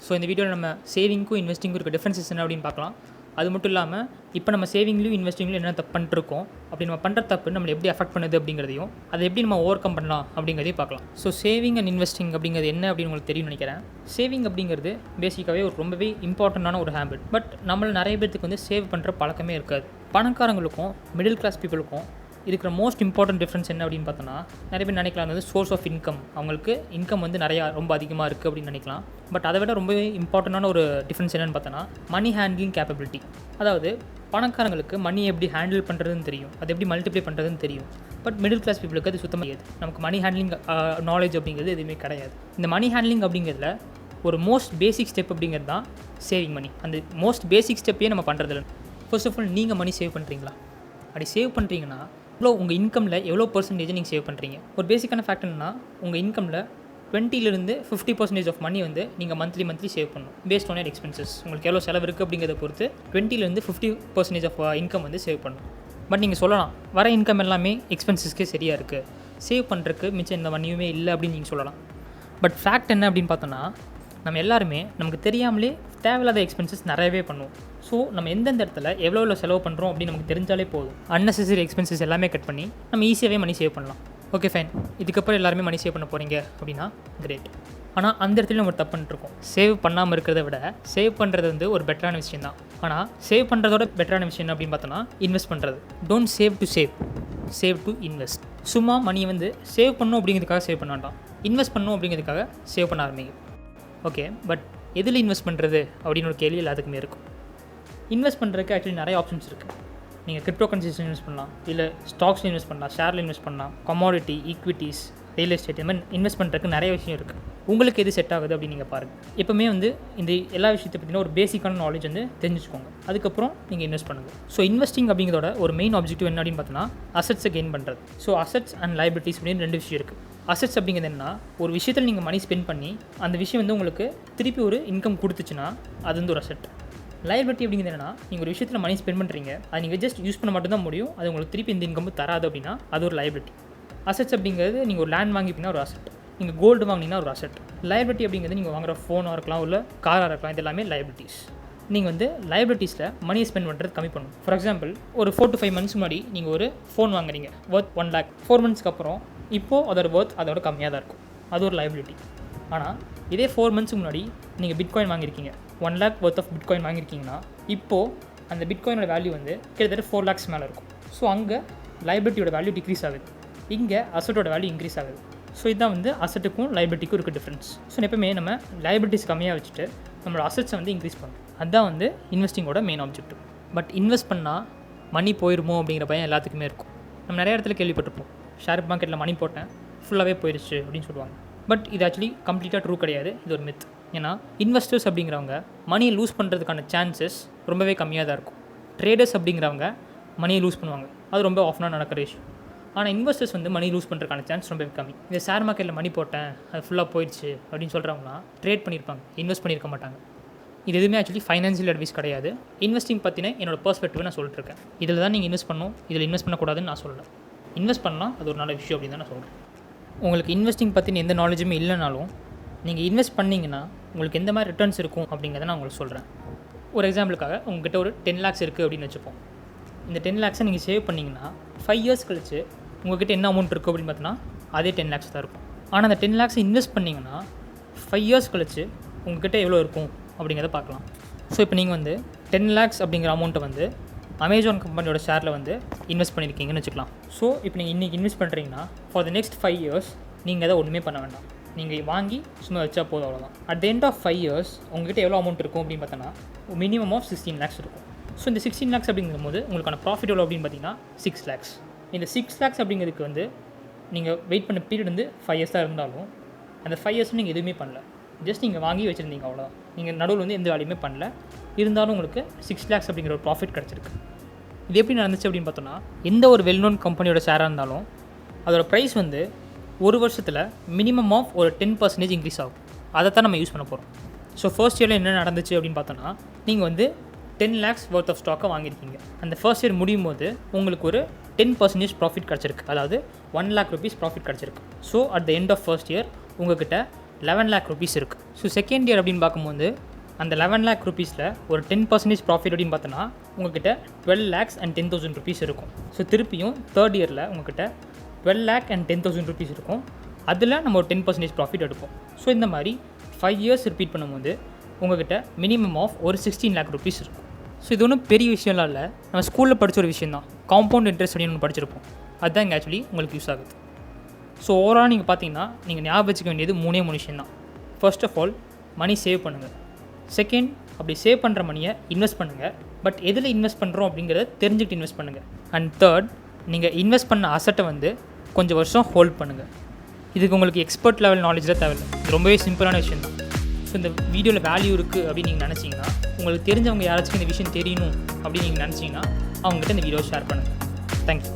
So இந்த வீடியோவில் நம்ம சேவிங்க்கும் இன்வெஸ்டிங்கும் இருக்க டிஃப்ரென்சஸ் என்ன அப்படின்னு பார்க்கலாம். அது மட்டும் இல்லாமல் இப்போ நம்ம சேவிங்லையும் இன்வெஸ்டிங்லையும் என்ன தப்பு பண்ணிருக்கோம், அப்படி நம்ம பண்ணுற தப்பு நம்மளை எப்படி அஃபெக்ட் பண்ணுது அப்படிங்கிறதையும் அதை எப்படி நம்ம ஓவர் கம் பண்ணலாம் அப்படிங்கிறதையும் பார்க்கலாம். ஸோ சேவிங் அண்ட் இன்வெஸ்டிங் அப்படிங்கிறது என்ன அப்படின்னு உங்களுக்கு தெரியும்னு நினைக்கிறேன். சேவிங் அப்படிங்கிறது பேசிக்காகவே ஒரு ரொம்பவே இம்பார்ட்டண்டான ஒரு ஹேபிட். பட் நம்மள நிறைய பேருக்கு வந்து சேவ் பண்ணுற பழக்கமே இருக்காது. பணக்காரங்களுக்கும் மிடில் கிளாஸ் பீப்புளுக்கும் இருக்கிற மோஸ்ட் இம்பார்ட்டன்ட் டிஃப்ரென்ஸ் என்ன அப்படின்னு பார்த்தோன்னா, நிறைய பேர் நினைக்கலாம் வந்து சோர்ஸ் ஆஃப் இன்கம், அவங்களுக்கு இன்கம் வந்து நிறையா ரொம்ப அதிகமாக இருக்குது அப்படின்னு நினைக்கலாம். பட் அதை விட ரொம்பவே இம்பார்ட்டண்டான ஒரு டிஃப்ரென்ஸ் என்னென்னு பார்த்தோன்னா மணி ஹேண்ட்லிங் கேப்பபிலிட்டி. அதாவது பணக்காரங்களுக்கு மணி எப்படி ஹேண்டில் பண்ணுறதுன்னு தெரியும், அது எப்படி மல்டிப்ளை பண்ணுறதுன்னு தெரியும். பட் மிடில் கிளாஸ் பீப்புளுக்கு அது சுத்தமாக தெரியாது. நமக்கு மணி ஹேண்ட்லிங் நாலேஜ் அப்படிங்கிறது எதுவுமே கிடையாது. இந்த மணி ஹேண்ட்லிங் அப்படிங்கிறதுல ஒரு மோஸ்ட் பேசிக் ஸ்டெப் அப்படிங்கிறது தான் சேவிங் மணி. அந்த மோஸ்ட் பேசிக் ஸ்டெப்பையே நம்ம பண்ணுறதில்ல. ஃபர்ஸ்ட் ஆஃப் ஆல் நீங்கள் மணி சேவ் பண்ணுறீங்களா? அப்படி சேவ் பண்ணுறீங்கன்னா உங்கள் இன்கமில் எவ்வளோ பர்சன்டேஜ் நீங்கள் சேவ் பண்ணுறீங்க? ஒரு பேசிக்கான ஃபேக்ட் என்னன்னா, உங்கள் இன்கமில் 20% 50% ஆஃப் மணி வந்து நீங்கள் மந்த்லி சேவ் பண்ணணும். பேஸ்ட் ஆன் எக்ஸ்பென்சஸ், உங்களுக்கு எவ்வளோ செலவு இருக்குது அப்படிங்கிறத பொறுத்து 20% 50% ஆஃப் இன்கம் வந்து சேவ் பண்ணணும். பட் நீங்கள் சொல்லலாம், வர இன்கம் எல்லாமே எக்ஸ்பென்சஸ்க்கே சரியாக இருக்குது, சேவ் பண்ணுறதுக்கு மிச்சம் எந்த மணியுமே இல்லை அப்படின்னு நீங்கள் சொல்லலாம். பட் ஃபேக்ட் என்ன அப்படின்னு பார்த்தோன்னா, நம்ம எல்லாருமே நமக்கு தெரியாமலே தேவையில்லாத எக்ஸ்பென்சஸ் நிறையவே பண்ணுவோம். ஸோ நம்ம எந்தெந்த இடத்துல எவ்வளோ செலவு பண்ணுறோம் அப்படின்னு நமக்கு தெரிஞ்சாலே போதும். அன்னெசரி எக்ஸ்பென்சஸ் எல்லாமே கட் பண்ணி நம்ம ஈஸியாகவே மணி சேவ் பண்ணலாம். ஓகே ஃபைன், இதுக்கப்புறம் எல்லாருமே மணி சேவ் பண்ண போகிறீங்க அப்படின்னா கிரேட். ஆனால் அந்த இடத்துல நம்ம தப்பு பண்ணிருக்கோம். சேவ் பண்ணாமல் இருக்கிறத விட சேவ் பண்ணுறது வந்து ஒரு பெட்டரான விஷயம் தான். ஆனால் சேவ் பண்ணுறதோட பெட்டரான விஷயம் என்ன அப்படின்னு பார்த்தோன்னா இன்வெஸ்ட் பண்ணுறது. Don't save to save, save to invest. சும்மா மணியை வந்து சேவ் பண்ணணும் அப்படிங்கிறதுக்காக சேவ் பண்ண வேண்டாம், இன்வெஸ்ட் பண்ணணும் அப்படிங்கிறதுக்காக சேவ் பண்ண ஆரம்பிங்க. ஓகே, பட் எதில் இன்வெஸ்ட் பண்ணுறது அப்படின்னு ஒரு கேள்வி எல்லாத்துக்குமே இருக்கும். இன்வெஸ்ட் பண்ணுறதுக்கு ஆக்சுவலி நிறைய ஆப்ஷன்ஸ் இருக்குது. நீங்கள் கிரிப்டோ கரன்சிஸில் இன்வெஸ்ட் பண்ணலாம், இல்லை ஸ்டாக்ஸில் இன்வெஸ்ட் பண்ணலாம், ஷேரில் இன்வெஸ்ட் பண்ணலாம், கமாடிட்டி, ஈக்விட்டிஸ், ரியல் எஸ்டேட், இது மாதிரி இன்வெஸ்ட் பண்ணுறதுக்கு நிறைய விஷயம் இருக்குது. உங்களுக்கு எது செட் ஆகுது அப்படின்னு நீங்கள் பாருங்கள். எப்போவுமே வந்து இந்த எல்லா விஷயத்தை பற்றின ஒரு பேசிக்கான நாலேஜ் வந்து தெரிஞ்சுக்கோங்க. அதுக்கப்புறம் நீங்கள் இன்வெஸ்ட் பண்ணுங்கள். ஸோ இன்வெஸ்டிங் அப்படிங்கிறதோட ஒரு மெயின் ஆப்ஜெக்டிவ் என்ன அப்படின்னு பார்த்தோன்னா அசட்ஸை கெயின் பண்ணுறது. ஸோ அசட்ஸ் அண்ட் லைபிலிட்டிஸ் அப்படின்னு ரெண்டு விஷயம் இருக்குது. அசட்ஸ் அப்படிங்கிறது என்னன்னா, ஒரு விஷயத்தில் நீங்கள் மணி ஸ்பெண்ட் பண்ணி அந்த விஷயம் வந்து உங்களுக்கு திருப்பி ஒரு இன்கம் கொடுத்துச்சுன்னா அது வந்து ஒரு அசட். லைபிலிட்டி அப்படிங்கிறது என்னன்னா, நீங்கள் ஒரு விஷயத்தில் மணி ஸ்பெண்ட் பண்ணுறீங்க, அது நீங்கள் ஜஸ்ட் யூஸ் பண்ண மட்டும் தான் முடியும், அது உங்களுக்கு திருப்பி இந்த இன்கம் தராது அப்படின்னா அது ஒரு லைபிலிட்டி. அசட்ஸ் அப்படிங்கிறது நீங்கள் ஒரு லேண்ட் வாங்கிப்பீங்கன்னா ஒரு அசட், நீங்கள் கோல்டு வாங்கினீங்கன்னா ஒரு அசட். லைபிலிட்டி அப்படிங்கிறது நீங்கள் வாங்குற ஃபோனாக இருக்கலாம், இல்லை காராக இருக்கலாம், இது எல்லாமே லைபிலிட்டிஸ். நீங்கள் வந்து லைபிலிட்டிஸில் மணியை ஸ்பெண்ட் பண்ணுறது கம்மி பண்ணணும். ஃபார் எக்ஸாம்பிள், ஒரு 4 to 5 months முன்னாடி நீங்கள் ஒரு ஃபோன் வாங்குறீங்க ஒர்த் 1 lakh. 4 monthsக்கு அப்புறம் இப்போது அதோட ஒர்த் அதோட கம்மியாக தான் இருக்கும், அது ஒரு லைபிலிட்டி. ஆனால் இதே 4 months முன்னாடி நீங்கள் பிட்காயின் வாங்கியிருக்கீங்க, 1 lakh ஒர்த் ஆஃப் பிட்காயின் வாங்கியிருக்கீங்கன்னா இப்போது அந்த பிட்காயினோட வேல்யூ வந்து கிட்டத்தட்ட 4 lakhs மேலே இருக்கும். ஸோ அங்கே லைபிலிட்டியோட வேல்யூ டிக்ரீஸ் ஆகுது, இங்கே அசட்டோட வேல்யூ இன்க்ரீஸ் ஆகுது. ஸோ இதுதான் வந்து அசட்டுக்கும் லைபிலிட்டிக்கும் இருக்க டிஃப்ரென்ஸ். ஸோ எப்பவுமே நம்ம லைபிலிட்டிஸ் கம்மியாக வச்சுட்டு நம்மளோட அசட்ஸை வந்து இன்க்ரீஸ் பண்ணணும். அதுதான் வந்து இன்வெஸ்டிங்கோட மெயின் ஆப்ஜெக்டிவ். பட் இன்வெஸ்ட் பண்ணால் மணி போயிடுமோ அப்படிங்கிற பயம் எல்லாத்துக்குமே இருக்கும். நம்ம நிறைய இடத்துல கேள்விப்பட்டிருப்போம், ஷேர் மார்க்கெட்டில் மணி போட்டேன் ஃபுல்லாகவே போயிடுச்சு அப்படின்னு சொல்லுவாங்க. பட் இது ஆக்சுவலி கம்ப்ளீட்டாக ட்ரூ கிடையாது, இது ஒரு மித். ஏன்னா இன்வெஸ்டர்ஸ் அப்படிங்கிறவங்க மணியை லூஸ் பண்ணுறதுக்கான சான்சஸ் ரொம்பவே கம்மியாக தான் இருக்கும். ட்ரேடர்ஸ் அப்படிங்கிறவங்க மணியை லூஸ் பண்ணுவாங்க, அது ரொம்ப ஆஃப்னாக நடக்கிற விஷயம். ஆனால் இன்வெஸ்டர்ஸ் வந்து மணி லூஸ் பண்ணுறதுக்கான சான்ஸ் ரொம்ப கம்மி. இந்த ஷேர் மார்க்கெட்டில் மணி போட்டேன் அது ஃபுல்லாக போயிடுச்சு அப்படின்னு சொல்கிறவங்களாம் ட்ரேட் பண்ணியிருப்பாங்க, இன்வெஸ்ட் பண்ணியிருக்க மாட்டாங்க. இது எதுவுமே ஆக்சுவலி ஃபைனான்ஷியல் அட்வைஸ் கிடையாது. இன்வெஸ்டிங் பற்றின என்னோட பெர்ஸ்பெக்டிவ் நான் சொல்லிட்டு இருக்கேன். இதில் தான் நீங்கள் இன்வெஸ்ட் பண்ணணும், இதில் இன்வெஸ்ட் பண்ணக்கூடாதுன்னு நான் சொல்லலை. இன்வெஸ்ட் பண்ணலாம், அது ஒரு நல்ல விஷயம் அப்படின்னு தான் நான் சொல்கிறேன். உங்களுக்கு இன்வெஸ்டிங் பற்றின எந்த நாலேஜுமே இல்லைனாலும் நீங்கள் இன்வெஸ்ட் பண்ணிங்கன்னா உங்களுக்கு எந்த மாதிரி ரிட்டர்ன்ஸ் இருக்கும் அப்படிங்கிறத நான் உங்களுக்கு சொல்கிறேன். ஒரு எக்ஸாம்பிளுக்காக உங்கள்கிட்ட ஒரு 10 lakhs இருக்குது அப்படின்னு வச்சுப்போம். இந்த 10 lakhs நீங்கள் சேவ் பண்ணிங்கன்னா 5 years கழிச்சு உங்கள்கிட்ட என்ன அமௌண்ட் இருக்குது அப்படின்னு பார்த்தோன்னா அதே 10 lakhs தான் இருக்கும். ஆனால் அந்த 10 lakhs இன்வெஸ்ட் பண்ணிங்கன்னா 5 years கழிச்சு உங்கள்கிட்ட எவ்வளோ இருக்கும் அப்படிங்கிறத பார்க்கலாம். ஸோ இப்போ நீங்கள் வந்து 10 lakhs அப்படிங்கிற அமௌண்ட்டை வந்து அமேசான் கம்பெனியோட ஷேரில் வந்து இன்வெஸ்ட் பண்ணியிருக்கீங்கன்னு வச்சுக்கலாம். ஸோ இப்போ நீங்கள் இன்றைக்கி இன்வெஸ்ட் பண்ணுறீங்கன்னா ஃபார் த நெக்ஸ்ட் 5 years நீங்கள் அதை ஒன்றுமே பண்ண வேண்டாம், நீங்கள் வாங்கி சும்மா வச்சா போதும், அவ்வளோதான். At the end of 5 years உங்கள்கிட்ட எவ்வளோ அமௌண்ட் இருக்கும் அப்படின்னு பார்த்தோன்னா மினிமம் ஆஃப் 16 lakhs இருக்கும். ஸோ இந்த 16 lakhs அப்படிங்கும் போது உங்களுக்கான ப்ராஃபிட் எவ்வளோ அப்படின்னு பார்த்தீங்கன்னா 6 lakhs. இந்த 6 lakhs அப்படிங்கிறதுக்கு வந்து நீங்கள் வெயிட் பண்ண பீரியட் வந்து 5 years தான் இருந்தாலும் அந்த 5 years நீங்கள் எதுவுமே பண்ணல, ஜஸ்ட் நீங்கள் வாங்கி வச்சுருந்தீங்க, அவ்வளோதான். நீங்கள் நடுவில் வந்து எந்த வேலையுமே பண்ணல, இருந்தாலும் உங்களுக்கு 6 lakhs அப்படிங்கிற ஒரு ப்ராஃபிட் கிடச்சிருக்கு. இது எப்படி நடந்துச்சு அப்படின்னு பார்த்தோன்னா, எந்த ஒரு வெல் நோன் கம்பெனியோட ஷேராக இருந்தாலும் அதோட ப்ரைஸ் வந்து ஒரு வருஷத்தில் மினிமம் ஆஃப் ஒரு 10% இன்க்ரீஸ் ஆகும். அதை தான் நம்ம யூஸ் பண்ண போகிறோம். ஸோ ஃபர்ஸ்ட் இயரில் என்ன நடந்துச்சு அப்படின்னு பார்த்தோன்னா, நீங்கள் வந்து 10 lakhs ஒர்த் ஆஃப் ஸ்டாக்கை வாங்கியிருக்கீங்க. அந்த ஃபர்ஸ்ட் இயர் முடியும் போது உங்களுக்கு ஒரு 10% ப்ராஃபிட் கிடச்சிருக்கு, அதாவது 1 lakh rupees ப்ராஃபிட் கிடச்சிருக்கு. So at the end of first year உங்கள்கிட்ட 11 lakh rupees இருக்குது. ஸோ செகண்ட் இயர் அப்படின்னு பார்க்கும்போது அந்த 11 lakh rupeesல ஒரு 10% ப்ராஃபிட் அப்படின்னு பார்த்தோன்னா உங்கள்கிட்ட 12 lakhs and 10,000 rupees இருக்கும். ஸோ திருப்பியும் தேர்ட் இயரில் உங்கள்கிட்ட 12 lakh and 10,000 rupees இருக்கும். அதில் நம்ம ஒரு 10% ப்ராஃபிட் எடுப்போம். ஸோ இந்த மாதிரி 5 years ரிப்பீட் பண்ணும்போது உங்கள்கிட்ட மினிமம் ஆஃப் ஒரு 16 lakh rupees இருக்கும். ஸோ இது ஒன்றும் பெரிய விஷயம்லாம் இல்லை, நம்ம ஸ்கூலில் படித்த ஒரு விஷயம் தான். காம்பவுண்ட் இன்ட்ரெஸ்ட் அப்படின்னு ஒன்று படிச்சிருப்போம். அதுதான் இங்கே ஆக்சுவலி உங்களுக்கு யூஸ் ஆகுது. ஸோ ஓவரால் நீங்கள் பார்த்தீங்கன்னா நீங்கள் ஞாபகம் வச்சுக்க வேண்டியது 3 விஷயம் தான். First of all money save பண்ணுங்கள். செகண்ட், அப்படி சேவ் பண்ணுற மணியை இன்வெஸ்ட் பண்ணுங்கள். பட் எதில் இன்வெஸ்ட் பண்ணுறோம் அப்படிங்கிறத தெரிஞ்சுக்கிட்டு இன்வெஸ்ட் பண்ணுங்கள். அண்ட் தேர்ட், நீங்கள் இன்வெஸ்ட் பண்ண அசட்டை வந்து கொஞ்சம் வருஷம் ஹோல்ட் பண்ணுங்கள். இதுக்கு உங்களுக்கு எக்ஸ்பர்ட் லெவல் நாலேஜில் தேவையில்லை, இது ரொம்பவே சிம்பிளான விஷயம் தான். ஸோ இந்த வீடியோவில் வேல்யூ இருக்குது அப்படின்னு நீங்கள் நினச்சிங்கன்னா, உங்களுக்கு தெரிஞ்சவங்க யாராச்சும் இந்த விஷயம் தெரியணும் அப்படின்னு நீங்கள் நினச்சிங்கன்னா அவங்ககிட்ட இந்த வீடியோ ஷேர் பண்ணுங்கள். தேங்க்யூ.